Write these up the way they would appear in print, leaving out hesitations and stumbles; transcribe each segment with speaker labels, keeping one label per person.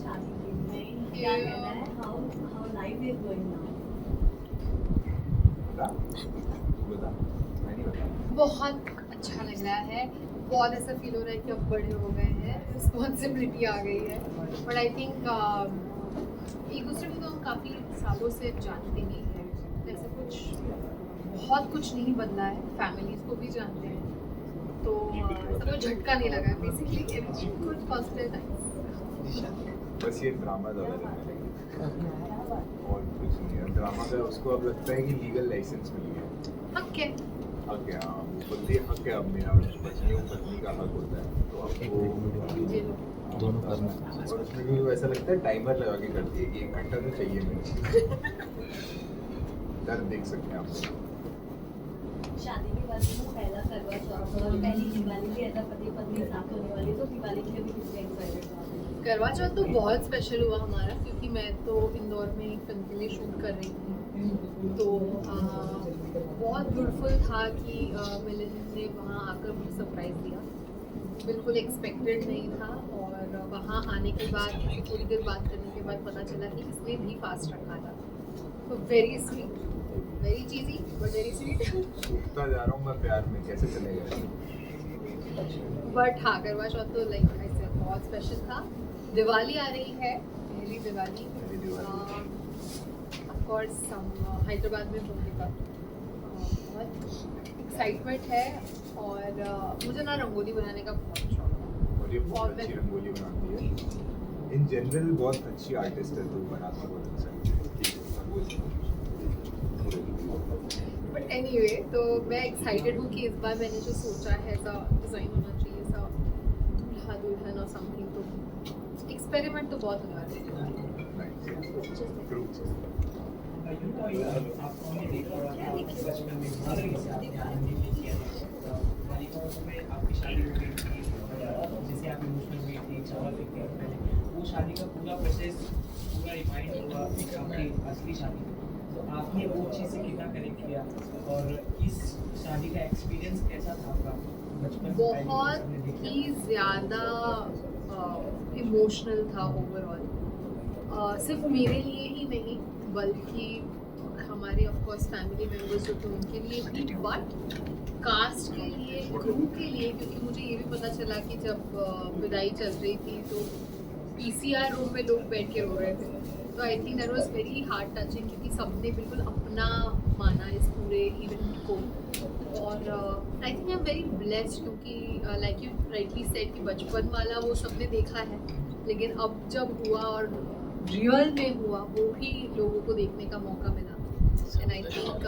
Speaker 1: शादी के लिए क्या कहना है? How life is going now?
Speaker 2: बता मैं नहीं बता
Speaker 3: बहुत अच्छा लग रहा है। बहुत ऐसा फील हो रहा है कि अब बड़े हो गए हैं, रिस्पॉन्सिबिलिटी आ गई है। बट आई थिंक एक दूसरे को तो हम काफ़ी सालों से जानते ही हैं, ऐसे बहुत कुछ नहीं बदला है। फैमिलीज को भी जानते हैं, तो ऐसा कोई झटका नहीं लगा है। Basically everything good, positive times.
Speaker 2: बस ये ड्रामा ज़्यादा करने लगे और कुछ नहीं है। ड्रामा का उसको अब लगता है कि लीगल लाइसेंस मिल गया।
Speaker 3: हक है।
Speaker 2: हक है, हाँ बोलती है हक है। अब मेरा पत्नी का हक होता है, तो अब वो
Speaker 3: ये लो।
Speaker 4: दोनों करना है।
Speaker 2: और उसमें भी वो ऐसा लगता है टाइमर लगा के करती है कि 1 घंटा तो चाहिए मुझे। दर्द देख सकते हैं आप लोग।
Speaker 1: शादी के बाद में पहला करवा चौथ और पहली दिवाली भी ऐसा पति पत्नी साथ होने वाली, तो दिवाली के लिए भी कितने एक्साइटेड हो?
Speaker 3: करवा चौथ तो बहुत स्पेशल हुआ हमारा, क्योंकि मैं तो इंदौर में एक फिल्म के लिए शूट कर रही थी। तो बहुत ब्यूटीफुल था कि मिलिंद ने वहाँ आकर मुझे सरप्राइज़ दिया। बिल्कुल एक्सपेक्टेड नहीं था, और वहाँ आने के बाद थोड़ी देर बात करने के बाद पता चला कि इसने भी फास्ट रखा था। तो very sweet, very cheesy but very sweet.
Speaker 2: सूखता जा रहा हूँ मैं प्यार में, कैसे चलेगा?
Speaker 3: बट हाँ, करवा चौथ तो लाइक ऐसे बहुत स्पेशल था। दिवाली आ रही है, पहली दिवाली। ऑफ कोर्स हम हैदराबाद में होंगे तब। बहुत एक्साइटमेंट है, और मुझे ना रंगोली बनाने का बहुत शौक है।
Speaker 2: और ये बहुत अच्छी रंगोली बनाती है। इन जनरल बहुत अच्छी आर्टिस्ट है, तो बनाती बहुत अच्छा है।
Speaker 3: बट एनीवे, तो मैं एक्साइटेड हूँ कि इस बार मैंने जो सोचा है ऐसा डिज़ाइन होना चाहिए, ऐसा दूल्हा दुल्हन और समथिंग। तो एक्सपेरिमेंट तो बहुत होना चाहिए।
Speaker 5: वो शादी का पूरा प्रोसेस पूरा रिमाइंड हुआ आपकी असली शादी में, तो आपने वो चीज़ से कितना कनेक्ट किया और इस शादी का एक्सपीरियंस कैसा था आपका? बचपन
Speaker 3: बहुत ही ज़्यादा इमोशनल था ओवरऑल। सिर्फ मेरे लिए ही नहीं, बल्कि हमारे ऑफ कोर्स फैमिली मेम्बर्स जो थे उनके लिए भी, बट कास्ट के लिए, क्रू के लिए। क्योंकि मुझे ये भी पता चला कि जब विदाई चल रही थी तो पीसीआर रूम में लोग बैठ के रो रहे थे। तो I think that was very heart touching, क्योंकि सबने बिल्कुल अपना माना इस पूरे इवेंट को। और I think I am very blessed, क्योंकि लाइक यू राइटली सेड कि बचपन वाला वो सबने देखा है, लेकिन अब जब हुआ और रियल में हुआ, वो भी लोगों को देखने का मौका मिला। एंड आई थिंक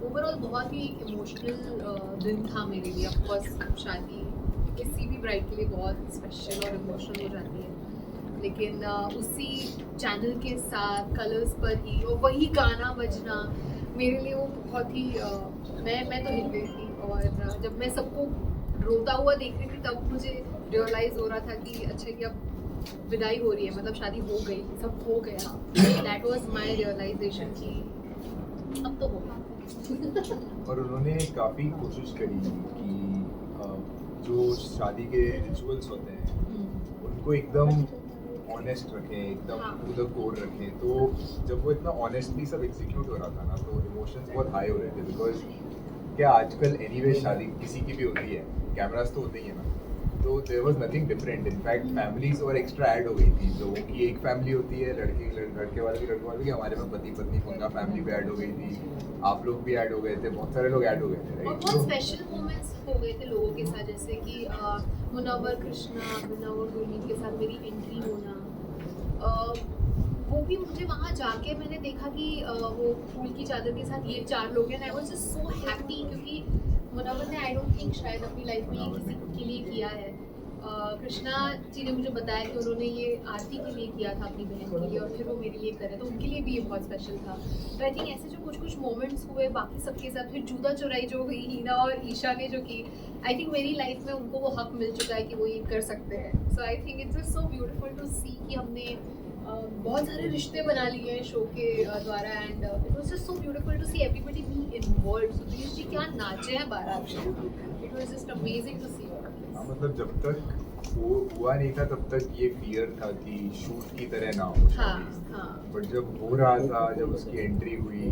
Speaker 3: ओवरऑल बहुत ही इमोशनल दिन था मेरे लिए। ऑफ कोर्स शादी किसी भी ब्राइड के लिए बहुत स्पेशल और इमोशनल हो जाती है, लेकिन उसी चैनल के साथ कलर्स पर ही और वही गाना बजना मेरे लिए वो बहुत ही मैं तो हिल गई थी। और जब मैं सबको रोता हुआ देख रही थी तब मुझे रियलाइज़ हो रहा था कि अच्छा कि अब विदाई हो रही है, मतलब शादी हो गई, सब हो गया। दैट वाज माय रियलाइजेशन कि अब तो होगा।
Speaker 2: और उन्होंने काफ़ी कोशिश करी कि जो शादी के रिचुअल्स होते हैं उनको एकदम ऑनेस्ट रखें, एकदम टू द कोर रखें। तो जब वो इतना ऑनेस्टली सब एग्जीक्यूट हो रहा था ना, तो इमोशंस बहुत हाई हो रहे थे। बिकॉज क्या आजकल एनीवे शादी किसी की भी होती है, कैमरास तो होते ही है ना, तो there was nothing different. In fact families और एक्स्ट्रा ऐड हो गई थी। लोगों की एक फैमिली होती है, लड़के वाले भी लड़के वाले भी, हमारे में पति पत्नी उनका फैमिली भी ऐड हो गई थी, आप लोग भी ऐड हो गए थे, बहुत सारे लोग ऐड हो गए थे,
Speaker 3: और
Speaker 2: राइट?
Speaker 3: बहुत स्पेशल मोमेंट्स हो गए थे लोगों के साथ, जैसे कि मुनव्वर कृष्णा, मुनव्वर गुरमीत के साथ मेरी एंट्री होना। वो भी मुझे वहाँ जाके मैंने देखा कि वो फूल की चादर के साथ ये 4 लोग हैं। I was just so happy, क्योंकि मुनव्वर ने आई डोंट थिंक शायद अपनी लाइफ में ये किसी के लिए किया है। कृष्णा जी ने मुझे बताया कि उन्होंने ये आरती के लिए किया था अपनी बहन के लिए, और फिर वो मेरे लिए करे, तो उनके लिए भी ये बहुत स्पेशल था। तो आई थिंक ऐसे जो कुछ कुछ मोमेंट्स हुए बाकी सबके साथ, फिर जूता चुराई जो हुई हीना और ईशा ने जो की, आई थिंक मेरी लाइफ में उनको वो हक मिल चुका है कि वो ये कर सकते हैं। So I think it's just so beautiful to see कि हमने बहुत सारे रिश्ते बना लिए हैं शो के द्वारा। And it was just so beautiful to see everybody be involved. Sudhir ji क्या नाचे हैं बारात में, it was just amazing to see.
Speaker 2: मतलब जब तक वो हुआ नहीं था तब तक ये फियर था कि शूट की तरह ना हो
Speaker 3: हाँ
Speaker 2: शादी।
Speaker 3: हाँ
Speaker 2: बट जब हो रहा था, जब उसकी एंट्री हुई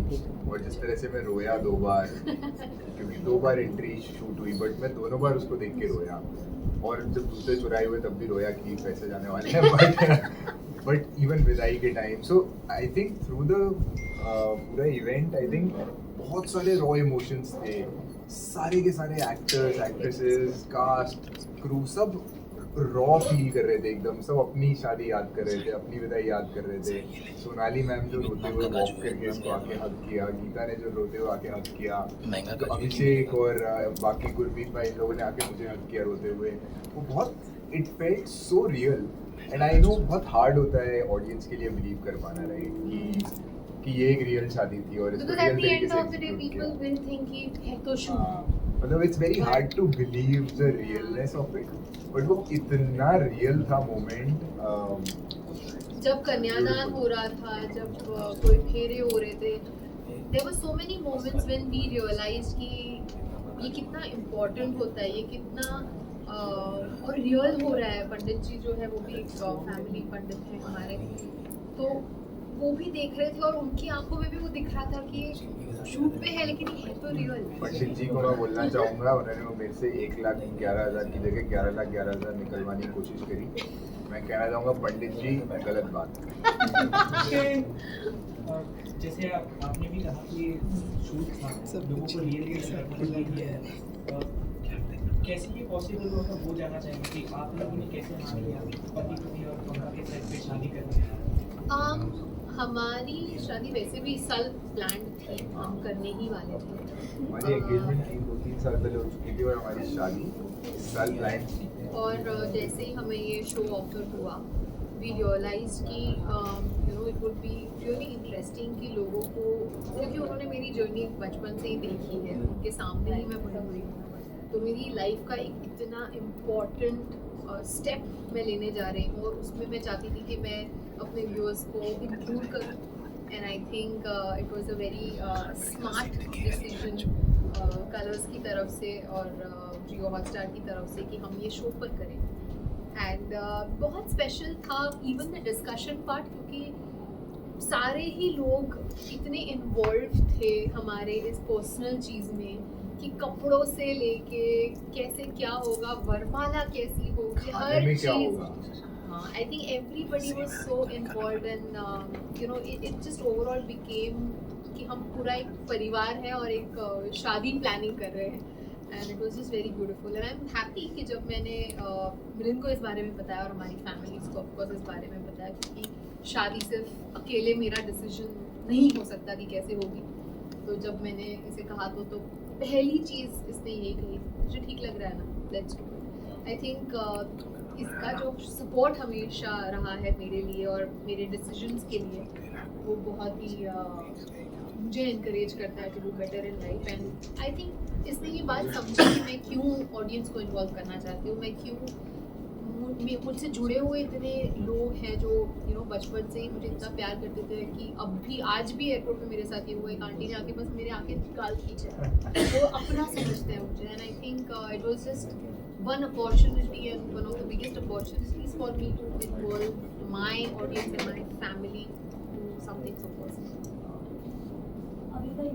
Speaker 2: और जिस तरह से मैं रोया 2 बार, क्योंकि 2 बार एंट्री शूट हुई बट मैं दोनों बार उसको देख के रोया, और जब दूसरे चुराए हुए तब भी रोया कि पैसे जाने वाले हैं बट इवन विदाई के time, so I think through the पूरा इवेंट आई थिंक बहुत सारे रॉ इमोशंस थे, सारे के सारे एक्टर्स, एक्ट्रेसेस, कास्ट, क्रू सब रॉ फील कर रहे थे एकदम, सब अपनी शादी याद कर रहे थे, अपनी विदाई याद कर रहे थे। सोनाली मैम जो रोते हुए वॉक करके इसको आके हक किया, गीता ने जो रोते हुए आके हक किया, तो अभिषेक और बाकी गुरमीत भाई इन लोगों ने आके मुझे हक किया रोते हुए, वो बहुत it felt so real. And I know बहुत हार्ड होता है ऑडियंस के लिए बिलीव कर पाना, राइट, कि ये एक रियल शादी थी और इसको
Speaker 3: because at
Speaker 2: रियल
Speaker 3: the
Speaker 2: तरीके
Speaker 3: end
Speaker 2: से
Speaker 3: of the day
Speaker 2: execute
Speaker 3: people
Speaker 2: किया।
Speaker 3: will think कि है तो शूट
Speaker 2: मतलब it's very hard to believe the realness of it, but वो इतना रियल था मोमेंट।
Speaker 3: जब कन्यादान हो रहा था, जब कोई फेरे हो रहे थे, there were so many moments when we realized कि ये कितना इम्पोर्टेंट होता है, ये कितना और रियल हो रहा है। पंडित जी जो है वो भी एक फैमिली पंडित है हमारे, तो वो भी देख रहे थे और उनकी आंखों में भी वो दिख रहा था कि शूट पे है लेकिन ये है तो रियल।
Speaker 2: पंडित जी को मैं बोलना चाहूँगा, उन्होंने वो मेरे से 1,11,000 की जगह 11,11,000 निकलवाने की कोशिश करी। मैं कहना चाहूँगा पंडित जी गलत बात।
Speaker 5: जैसे आपने भी कहा कि शूट था, लोगों को रियल कैसे ये पॉसिबल होगा, वो जानना चाहेंगे कि आप लोगों ने कैसे मान लिया पति पत्नी और पंखा के सेट पे शादी करनी।
Speaker 3: हमारी शादी वैसे भी इस साल प्लान थी, हम करने ही वाले थे।
Speaker 2: हमारी एंगेजमेंट 2-3 साल पहले हो चुकी थी और हमारी शादी इस साल प्लान थी।
Speaker 3: और जैसे ही हमें ये शो ऑफर हुआ, वी रियलाइज कि it would be really interesting कि लोगों को, क्योंकि उन्होंने मेरी जर्नी बचपन से ही देखी है, उनके सामने ही मैं बड़ी हुई, तो मेरी लाइफ का एक इतना इम्पॉर्टेंट स्टेप मैं लेने जा रही हूँ और उसमें मैं चाहती थी कि मैं अपने व्यूअर्स को इंक्लूड करूँ। And I think it was a very smart decision colours की तरफ से और जियो हॉटस्टार की तरफ से कि हम ये शो पर करें। एंड बहुत स्पेशल था इवन द डिस्कशन पार्ट, क्योंकि सारे ही लोग इतने इन्वॉल्व थे हमारे इस पर्सनल चीज़ में कि कपड़ों से लेके कैसे क्या होगा, वरमाला कैसी होगी, हर
Speaker 2: में क्या
Speaker 3: चीज़।
Speaker 2: होगा।
Speaker 3: I think everybody was so involved and it just overall became कि हम पूरा एक परिवार है और एक शादी प्लानिंग कर रहे हैं, and it was just very beautiful and I'm happy कि जब मैंने मिलन को इस बारे में बताया और हमारी फैमिलीज को ऑफकोर्स इस बारे में बताया, क्योंकि शादी सिर्फ अकेले मेरा डिसीजन नहीं हो सकता कि कैसे होगी। तो जब मैंने इसे कहा तो पहली चीज़ इसने यही कही, मुझे ठीक लग रहा है ना, let's do it. I think इसका जो सपोर्ट हमेशा रहा है मेरे लिए और मेरे डिसीजंस के लिए, वो बहुत ही मुझे इनकरेज करता है to do better in life. And I think इसने ये बात समझी कि मैं क्यों ऑडियंस को इन्वॉल्व करना चाहती हूँ, मैं क्यों मुझसे जुड़े हुए इतने लोग हैं जो बचपन से ही मुझे इतना प्यार करते थे कि अब भी आज भी एयरपोर्ट में मेरे साथ ये हुआ, एक आंटी ने आके बस मेरे आके गाल खींचा, वो अपना समझते हैं मुझे। And I think it was just one opportunity and one of the biggest opportunities for me to involve my audience and my family to something so personal.
Speaker 1: अभी तक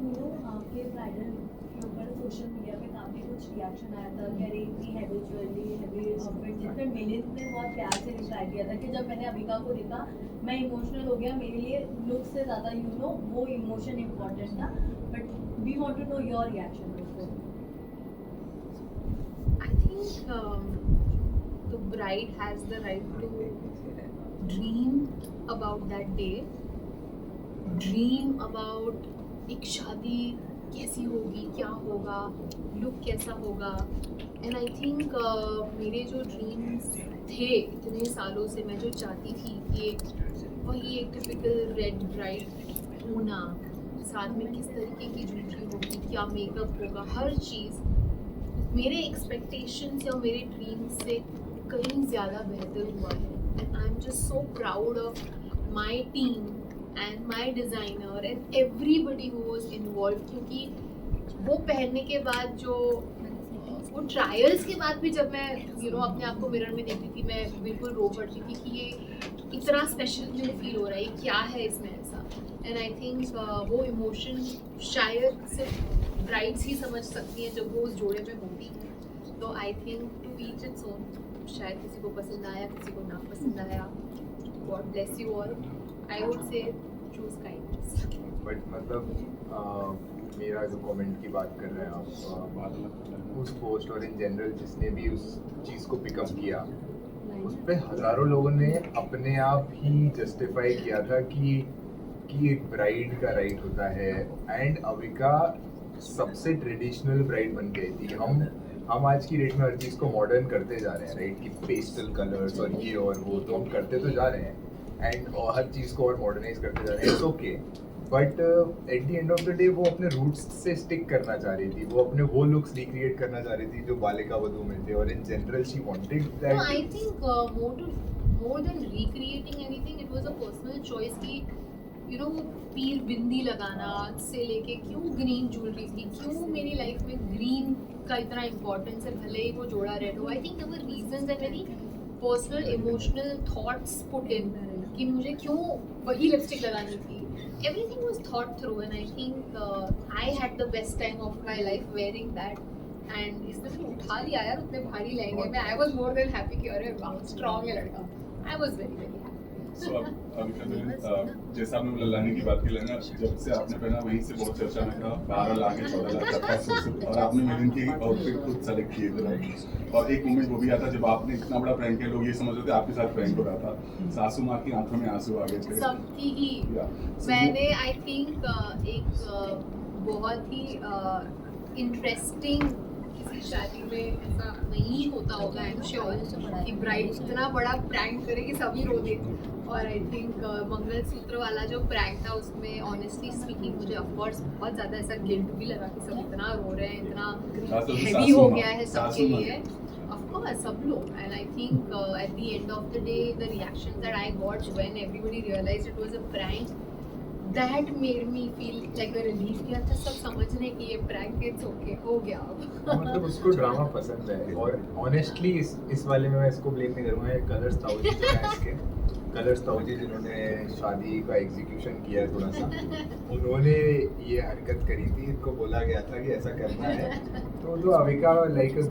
Speaker 1: आपके ब्राइडल के ऊपर सोशल मीडिया पे काफी कुछ रिएक्शन आया था कि अरे इतनी हैवी ज्वेलरी, हैवी आउटफिट, जिसमें मिलिंद ने बहुत प्यार से रिप्लाई किया था कि जब मैंने अभिका को देखा मैं इमोशनल हो गया, मेरे लिए लुक से ज़्यादा वो इमोशन इम्पोर्टेंट था, but we want to know your reaction.
Speaker 3: I think the bride has the right to dream about that day, dream about एक शादी कैसी होगी, क्या होगा, लुक कैसा होगा। एंड आई थिंक मेरे जो ड्रीम्स थे इतने सालों से, मैं जो चाहती थी कि वही एक टिपिकल रेड ब्राइड होना, साथ में किस तरीके की ज्वेलरी होगी, क्या मेकअप होगा, हर चीज़ मेरे एक्सपेक्टेशंस या मेरे ड्रीम्स से कहीं ज़्यादा बेहतर हुआ है। And I am just so proud of my team and my designer and everybody who was involve, क्योंकि वो पहनने के बाद जो वो ट्रायल्स के बाद भी जब मैं अपने आप को मिरर में देखती थी, मैं बिल्कुल रो पड़ती थी कि ये इतना स्पेशल मुझे फील हो रहा है, क्या है इसमें ऐसा। एंड आई थिंक वो इमोशन शायद सिर्फ ब्राइड्स ही समझ सकती हैं जब वो उस जोड़े में होती हैं। तो I think to each its own, शायद किसी को पसंद आया, किसी को ना पसंद आया। God bless you all, I would say choose kindness.
Speaker 2: But मतलब मेरा जो कमेंट की बात कर रहे हैं आप, उस पोस्ट और इन जनरल जिसने भी उस चीज़ को पिकअप किया, उस पे हज़ारों लोगों ने अपने आप ही जस्टिफाई किया था कि एक ब्राइड का राइट होता है। एंड अविका सबसे ट्रेडिशनल ब्राइड बन गई थी। हम आज की डेट में हर चीज़ को मॉडर्न करते जा रहे हैं, राइट, कि पेस्टल कलर्स और ये और वो तो हम करते तो जा रहे हैं, एंड हर चीज़ को और मॉडर्नाइज करते जा रहे हैं। It's okay, but at the end of the day वो अपने रूट्स से स्टिक करना चाह रही थी, वो अपने वो लुक्स रिक्रिएट करना चाह रही थी जो बालिका वधू में थे। और in general she wanted that.
Speaker 3: No, I think more than recreating anything, it was a personal choice कि वो पीर बिंदी लगाना से लेके क्यों ग्रीन ज्वेलरी थी, क्यों मेरी लाइफ में ग्रीन का इतना इम्पोर्टेंस है, भले ही वो जोड़ा रेड हो। I think there were reasons and very personal emotional thoughts put in कि मुझे क्यों वही लिपस्टिक लगानी थी। Everything was thought through and I think I had the best time of my life wearing that and इसने मुझे उठा लिया यार उतने भारी लहंगे में। I was more than happy कि अरे वाह स्ट्रॉन्ग है लड़का। I was very very happy।
Speaker 4: So अब जैसा आपने बोला लहंगे की बात की, लहंगा जब से आपने पहना वहीं से बहुत चर्चा में था, 12 लाख 14 लाख 25 और आपने मेरे की आउटफिट खुद सेलेक्ट किए थे। और एक मोमेंट वो भी आता जब आपने इतना बड़ा प्रैंक किया, लोग ये समझ रहे थे आपके साथ प्रैंक हो रहा था, सासू माँ की आंखों में आंसू आ गए थे
Speaker 3: सबकी ही। मैंने आई थिंक एक बहुत ही इंटरेस्टिंग किसी शादी में ऐसा नहीं होता होगा, आई एम श्योर कि ब्राइड इतना बड़ा प्रैंक करे कि सभी रो दे। और आई थिंक मंगलसूत्र वाला जो प्रैंक था उसमें ऑनेस्टली स्पीकिंग मुझे ऑफकोर्स बहुत ज़्यादा ऐसा गिल्ट भी लगा कि सब इतना रो रहे हैं, इतना हैवी हो गया है सबके लिए। Of course, सब लोग, and I think at the end of the day, the reactions that I got when everybody realized it was a prank, that made me feel like a relief कि अच्छा सब समझने की ये prank it's okay हो गया अब।
Speaker 2: मतलब उसको ड्रामा पसंद है। और ऑनेस्टली इस वाले में मैं इसको ब्लेम नहीं करूँगा, कलर्स ताऊजी जो है इसके, कलर्स ताऊजी जिन्होंने शादी का एग्जीक्यूशन किया थोड़ा सा, उन्होंने ये हरकत करी थी, इनको बोला गया था कि ऐसा करना है, तो अविका लाइक अ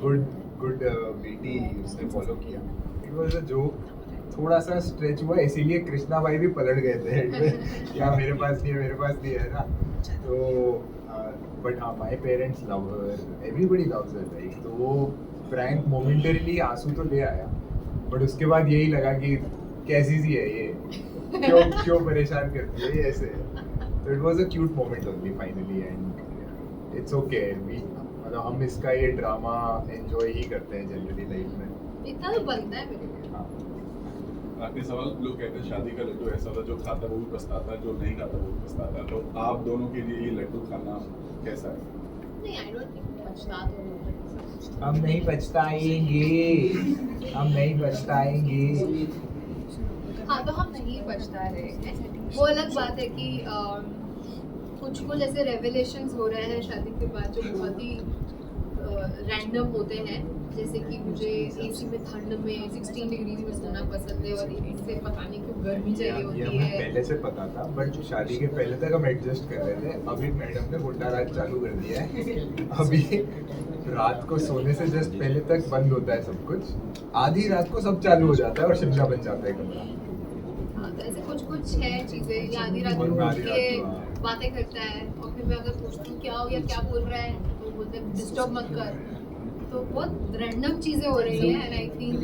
Speaker 2: गुड बेटी उसने फॉलो किया। इट वाज अ जोक, थोड़ा सा स्ट्रेच हुआ, इसीलिए कृष्णा भाई भी पलट गए थे क्या मेरे पास नहीं है ना। तो बट हाँ, my parents love her, everybody loves her, right. तो वो प्रैंक मोमेंटरीली आंसू तो ले आया, बट उसके बाद यही लगा कि कैसी सी है ये, क्यों परेशान करती है ये ऐसे। तो it was a cute moment only finally, and it's okay. मतलब हम इसका ये ड्रामा एंजॉय ही करते हैं जनरली लाइफ में,
Speaker 3: इतना तो बनता है मेरे लिए।
Speaker 2: हाँ।
Speaker 4: आखिरी सवाल, लोग कहते हैं शादी का लड्डू ऐसा था जो खाता वो भी पछताता है, जो नहीं खाता वो भी पछताता है, तो आप दोनों के लिए ये लड्डू खाना कैसा है?
Speaker 3: नहीं, आई डोंट थिंक पछता तो नहीं।
Speaker 2: हम नहीं पछताएंगे।
Speaker 3: हाँ, तो हम नहीं पछता रहे हैं। वो अलग बात है कि कुछ ऐसे रेवलेशंस हो रहे हैं शादी के बाद जो बहुत ही रैंडम होते हैं, जैसे कि मुझे एसी में ठंड में 16 डिग्री में सोना पसंद है और इससे पता नहीं क्यों गर्मी चाहिए होती
Speaker 2: हमें
Speaker 3: है।
Speaker 2: पहले से पता था, बट शादी के पहले तक हम एडजस्ट कर रहे थे। अभी मैडम ने गुंडा राज चालू कर दिया है अभी रात को सोने से जस्ट पहले तक बंद होता है सब कुछ, आधी रात को सब चालू हो जाता है और शिमला बन जाता है कमरा।
Speaker 3: हाँ, तो ऐसे कुछ है चीज़ें, या आधी रात को उठ के बातें करता है और फिर मैं अगर पूछती हूँ क्या हो या क्या बोल रहा है तो बोलते हैं डिस्टर्ब मत कर। तो बहुत रैंडम चीज़ें हो रही हैं, एंड आई थिंक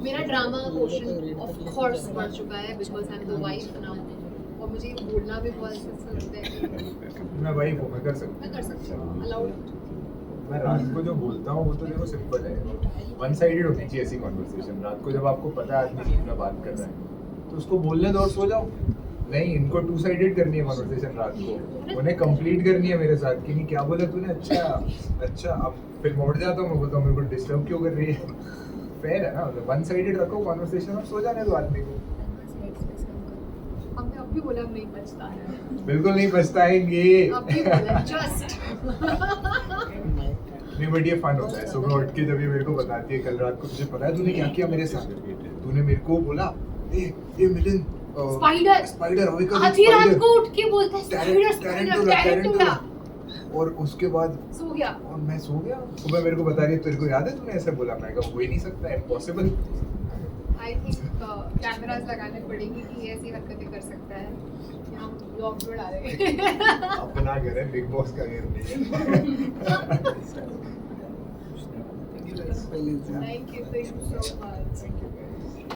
Speaker 3: मेरा ड्रामा पोर्शन ऑफ कोर्स बढ़ चुका है because I am the wife now, और मुझे ये बोलना भी बहुत अच्छा लगता है।
Speaker 2: मैं वाइफ हूँ, मैं कर सकती हूँ,
Speaker 3: अलाउड।
Speaker 2: मैं रात को जो बोलता हूँ वो तो देखो सिंपल है, वन साइडेड होनी चाहिए ऐसी कॉन्वर्सेशन। रात को जब आपको पता है आदमी में बात कर रहा है तो उसको बोलने दो और सो जाओ। नहीं, इनको टू साइडेड करनी है कॉन्वर्सेशन रात को, उन्हें कंप्लीट करनी है मेरे साथ कि नहीं क्या बोला तूने, अच्छा। अब फिर मोड़ जाता हूँ, मैं बोलता हूँ मेरे को डिस्टर्ब क्यों कर रही है। फेयर है ना, मतलब वन साइडेड रखो कॉन्वर्सेशन और सो जाने दो आदमी को।
Speaker 3: हमने अब भी बोला हम नहीं बचता है,
Speaker 2: बिल्कुल नहीं पछताएंगे।
Speaker 3: अब भी बोला जस्ट
Speaker 2: नहीं बट ये फन होता है सुबह उठ के जब ये मेरे को बताती है कल रात को तुझे पता है तूने क्या किया मेरे साथ तूने मेरे को बोला ये मिलिंद स्पाइडर अभी का
Speaker 3: आधी रात को उठ के बोलता है स्पाइडर
Speaker 2: टैरेंटुला और उसके बाद
Speaker 3: सो गया
Speaker 2: और मैं सो गया सुबह मेरे को बता रही तेरे को याद है तूने ऐसे बोला मैं कहा हो ही नहीं सकता इम्पॉसिबल
Speaker 3: आई थिंक कैमरास लगाने पड़ेंगे कि ये ऐसी हरकतें कर सकता है कि हम ब्लॉग में डालेंगे
Speaker 2: अपना घर है बिग बॉस का घर नहीं है
Speaker 3: thank you so much
Speaker 2: Thank you.